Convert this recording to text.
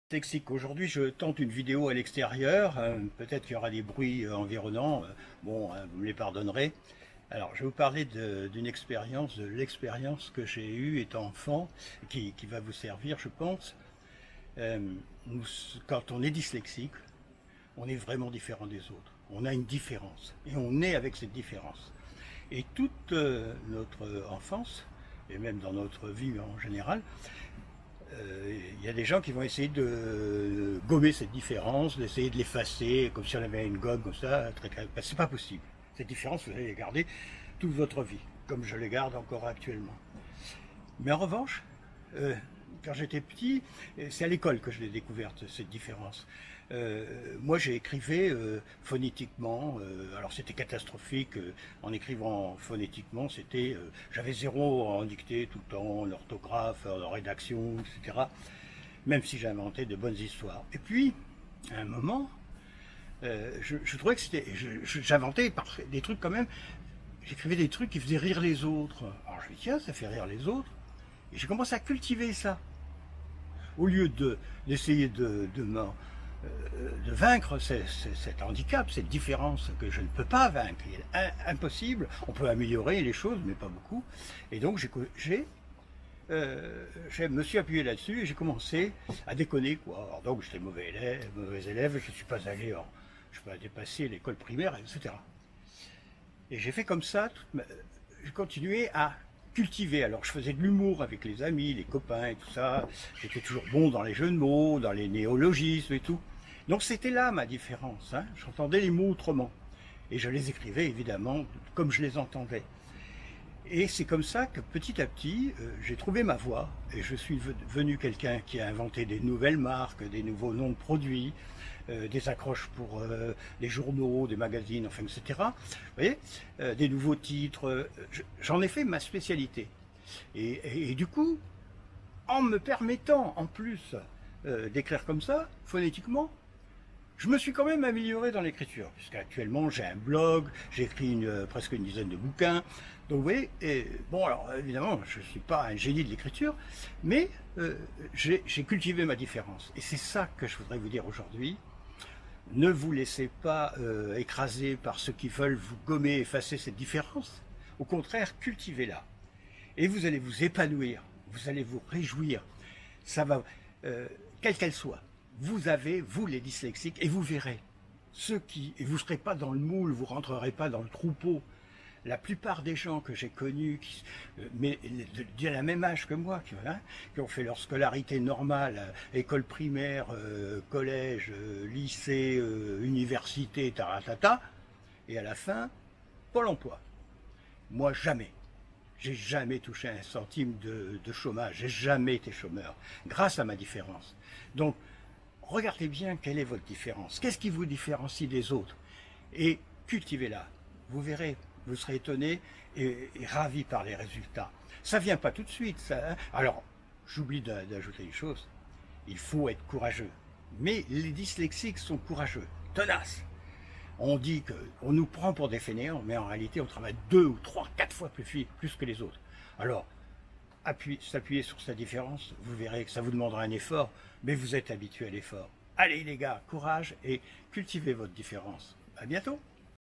Lexique. Aujourd'hui, je tente une vidéo à l'extérieur. Peut-être qu'il y aura des bruits environnants. Bon, vous me les pardonnerez. Alors, je vais vous parler d'une expérience, de l'expérience que j'ai eue étant enfant, qui va vous servir, je pense. Euh, Quand on est dyslexique, on est vraiment différent des autres. On a une différence. Et on est avec cette différence. Et toute notre enfance, et même dans notre vie en général, il y a des gens qui vont essayer de gommer cette différence, d'essayer de l'effacer, comme si on avait une gomme comme ça. C'est pas possible. Cette différence, vous allez la garder toute votre vie, comme je les garde encore actuellement. Mais en revanche, quand j'étais petit, c'est à l'école que je l'ai découverte, cette différence. Moi, j'ai écrivé phonétiquement. Alors, c'était catastrophique. En écrivant phonétiquement, j'avais zéro en dictée tout le temps, en orthographe, en rédaction, etc. Même si j'inventais de bonnes histoires. Et puis, à un moment, je trouvais que j'inventais des trucs quand même. J'écrivais des trucs qui faisaient rire les autres. Alors, je me dis, tiens, ça fait rire les autres. Et j'ai commencé à cultiver ça. Au lieu d'essayer de vaincre cet handicap, cette différence que je ne peux pas vaincre, il est impossible. On peut améliorer les choses, mais pas beaucoup. Et donc je me suis appuyé là-dessus et j'ai commencé à déconner, quoi. Alors donc j'étais mauvais élève, je ne suis pas allé, je peux dépasser l'école primaire, etc. Et j'ai fait comme ça, j'ai continué à cultiver. Alors je faisais de l'humour avec les amis, les copains et tout ça. J'étais toujours bon dans les jeux de mots, dans les néologismes et tout. Donc c'était là ma différence. Hein. J'entendais les mots autrement. Et je les écrivais évidemment comme je les entendais. Et c'est comme ça que petit à petit, j'ai trouvé ma voie. Et je suis devenu quelqu'un qui a inventé des nouvelles marques, des nouveaux noms de produits, des accroches pour les journaux, des magazines, enfin, etc. Vous voyez, des nouveaux titres. J'en ai fait ma spécialité. Et du coup, en me permettant en plus d'écrire comme ça, phonétiquement, je me suis quand même amélioré dans l'écriture, puisqu'actuellement j'ai un blog, j'ai écrit presque une dizaine de bouquins. Donc vous voyez, bon alors évidemment je ne suis pas un génie de l'écriture, mais j'ai cultivé ma différence. Et c'est ça que je voudrais vous dire aujourd'hui. Ne vous laissez pas écraser par ceux qui veulent vous gommer, effacer cette différence. Au contraire, cultivez-la. Et vous allez vous épanouir, vous allez vous réjouir. Ça va, quelle qu'elle soit. Vous avez, vous les dyslexiques, et vous verrez, et vous ne serez pas dans le moule, vous ne rentrerez pas dans le troupeau. La plupart des gens que j'ai connus, mais de la même âge que moi, qui ont fait leur scolarité normale, école primaire, collège, lycée, université, taratata, et à la fin, Pôle emploi. Moi, jamais. J'ai jamais touché un centime de chômage, j'ai jamais été chômeur, grâce à ma différence. Donc, regardez bien quelle est votre différence. Qu'est-ce qui vous différencie des autres? Et cultivez-la. Vous verrez, vous serez étonné et ravi par les résultats. Ça ne vient pas tout de suite. Ça, hein. Alors, j'oublie d'ajouter une chose. Il faut être courageux. Mais les dyslexiques sont courageux, tenaces. On dit qu'on nous prend pour des fainéants, mais en réalité, on travaille 2 ou 3, 4 fois plus que les autres. Alors, s'appuyer sur sa différence, vous verrez que ça vous demandera un effort, mais vous êtes habitué à l'effort. Allez les gars, courage et cultivez votre différence. À bientôt.